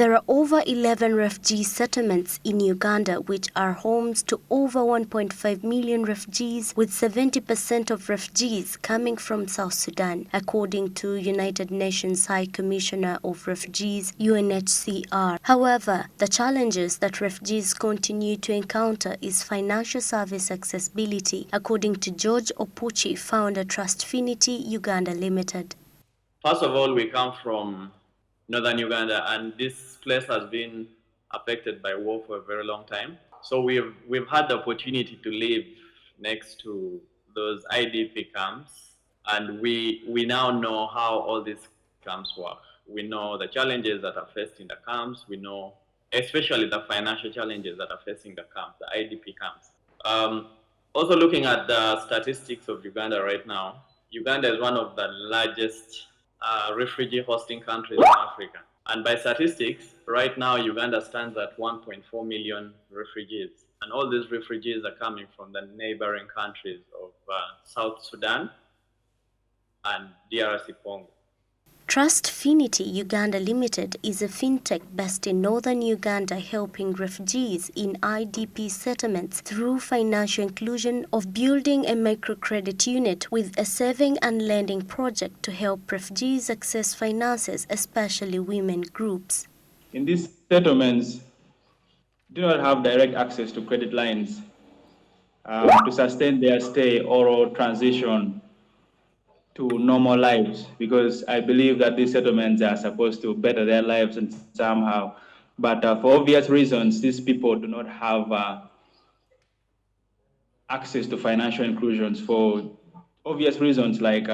There are over 11 refugee settlements in Uganda which are homes to over 1.5 million refugees, with 70% of refugees coming from South Sudan, according to United Nations High Commissioner of Refugees, UNHCR. However, the challenges that refugees continue to encounter is financial service accessibility, according to George Opuch, founder Trustfinity Uganda Limited. First of all, we come from northern Uganda, and this place has been affected by war for a very long time. So we've had the opportunity to live next to those IDP camps, and we now know how all these camps work. We know the challenges that are faced in the camps. We know especially the financial challenges that are facing the camps, the IDP camps. Also looking at the statistics of Uganda right now, Uganda is one of the largest refugee hosting countries in Africa. And by statistics, right now Uganda stands at 1.4 million refugees. And all these refugees are coming from the neighboring countries of South Sudan and DRC Congo. Trustfinity Uganda Limited is a fintech based in northern Uganda, helping refugees in IDP settlements through financial inclusion of building a microcredit unit with a saving and lending project to help refugees access finances, especially women groups. In these settlements, do not have direct access to credit lines to sustain their stay or transition to normal lives, because I believe that these settlements are supposed to better their lives and somehow. But for obvious reasons, these people do not have access to financial inclusions for obvious reasons, like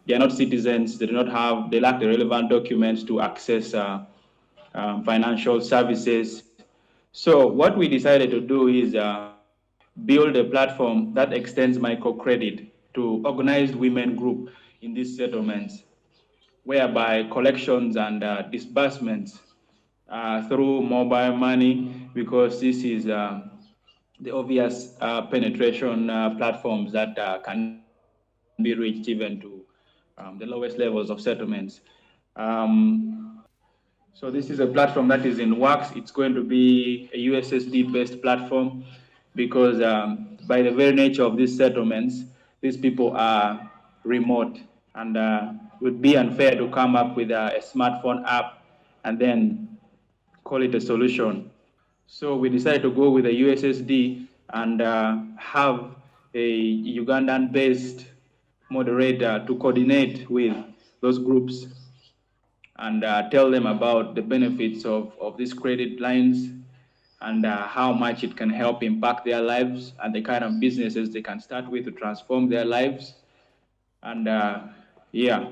they are not citizens, they lack the relevant documents to access financial services. So what we decided to do is build a platform that extends microcredit to organized women group in these settlements, whereby collections and disbursements through mobile money, because this is the obvious penetration platforms that can be reached even to the lowest levels of settlements. So this is a platform that is in works. It's going to be a USSD-based platform because by the very nature of these settlements, these people are remote, and it would be unfair to come up with a smartphone app and then call it a solution. So we decided to go with a USSD and have a Ugandan-based moderator to coordinate with those groups and tell them about the benefits of these credit lines and how much it can help impact their lives and the kind of businesses they can start with to transform their lives. And yeah,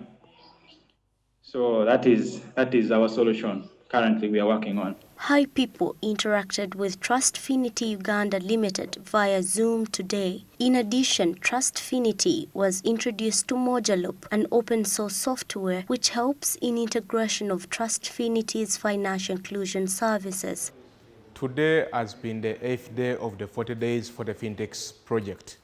so that is our solution currently we are working on. Hi people interacted with Trustfinity Uganda Limited via Zoom today. In addition, Trustfinity was introduced to Mojaloop, an open source software which helps in integration of Trustfinity's financial inclusion services. Today has been the 8th day of the 40 days for the Fintechs project.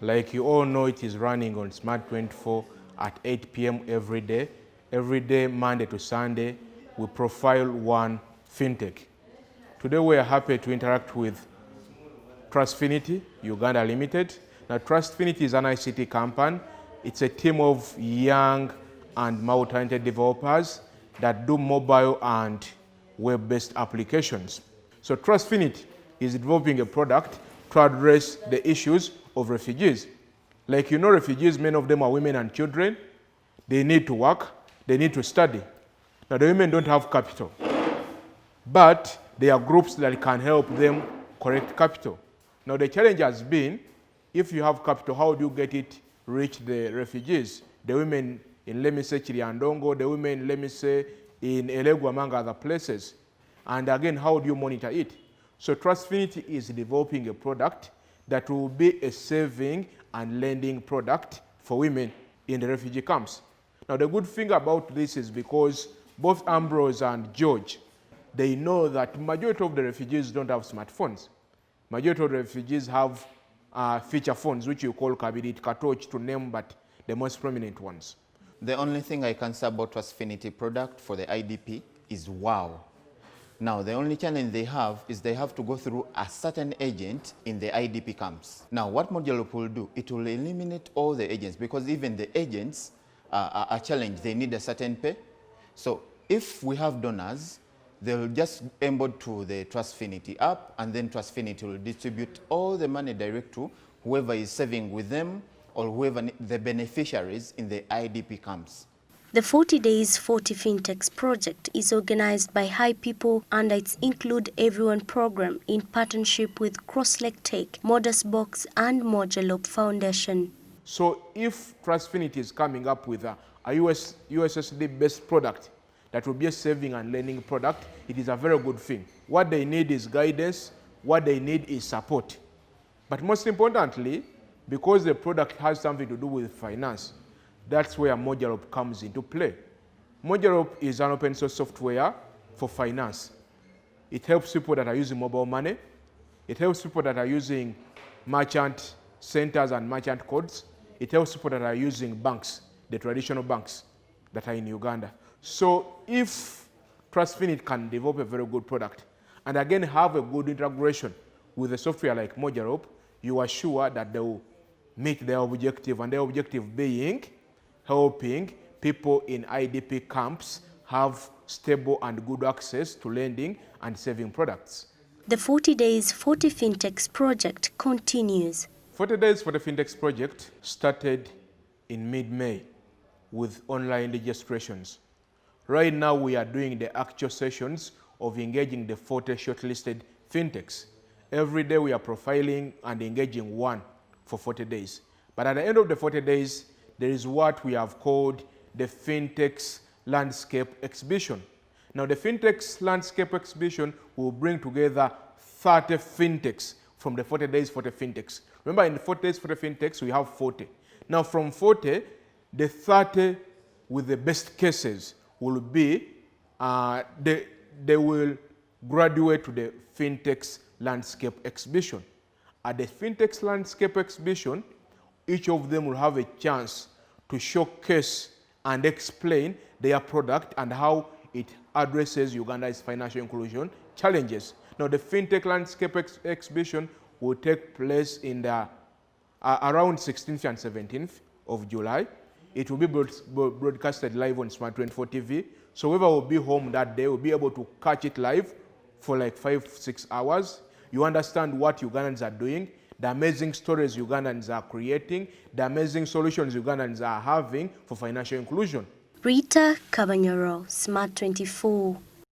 Like you all know, it is running on Smart 24 at 8 p.m. every day. Every day, Monday to Sunday, we profile one fintech. Today we are happy to interact with Trustfinity Uganda Limited. Now Trustfinity is an ICT company. It's a team of young and multi-talented developers that do mobile and web-based applications. So Trustfinity is developing a product to address the issues of refugees. Like you know, refugees, many of them are women and children. They need to work, they need to study. Now the women don't have capital, but there are groups that can help them collect capital. Now the challenge has been, if you have capital, how do you get it reach the refugees? The women in, let me say, Chiriandongo, the women, let me say, in Elegu, among other places. And again, how do you monitor it? So Trustfinity is developing a product that will be a saving and lending product for women in the refugee camps. Now the good thing about this is because both Ambrose and George, they know that majority of the refugees don't have smartphones. Majority of the refugees have feature phones, which you call Kabirit, Katoch, to name but the most prominent ones. The only thing I can say about Trustfinity product for the IDP is wow. Now, the only challenge they have is they have to go through a certain agent in the IDP camps. Now, what Modular will do, it will eliminate all the agents, because even the agents are challenged. They need a certain pay. So if we have donors, they'll just embed to the Trustfinity app, and then Trustfinity will distribute all the money direct to whoever is saving with them or whoever the beneficiaries in the IDP camps. The 40 Days 40 Fintechs project is organized by High People under its Include Everyone program in partnership with Crosslake Tech, Modus Box and Modular Foundation. So if Trustfinity is coming up with a USSD-based product that will be a saving and lending product, it is a very good thing. What they need is guidance, what they need is support. But most importantly, because the product has something to do with finance, that's where Modular comes into play. Modular is an open source software for finance. It helps people that are using mobile money. It helps people that are using merchant centers and merchant codes. It helps people that are using banks, the traditional banks that are in Uganda. So if Trustfinity can develop a very good product and again have a good integration with a software like Modular, you are sure that they will meet their objective, and their objective being helping people in IDP camps have stable and good access to lending and saving products. The 40 Days 40 Fintechs project continues. 40 Days for the Fintechs project started in mid-May with online registrations. Right now we are doing the actual sessions of engaging the 40 shortlisted fintechs. Every day we are profiling and engaging one for 40 days. But at the end of the 40 days, there is what we have called the Fintechs Landscape Exhibition. Now the Fintechs Landscape Exhibition will bring together 30 fintechs from the 40 Days for the Fintechs. Remember, in the 40 Days for the Fintechs, we have 40. Now from 40, the 30 with the best cases will be, they will graduate to the Fintechs Landscape Exhibition. At the Fintechs Landscape Exhibition, each of them will have a chance to showcase and explain their product and how it addresses Uganda's financial inclusion challenges. Now, the Fintech Landscape Exhibition will take place in the around 16th and 17th of July. It will be broadcasted live on Smart24 TV. So whoever will be home that day will be able to catch it live for like 5-6 hours. You understand what Ugandans are doing, the amazing stories Ugandans are creating, the amazing solutions Ugandans are having for financial inclusion. Rita Kabanyoro, Smart24.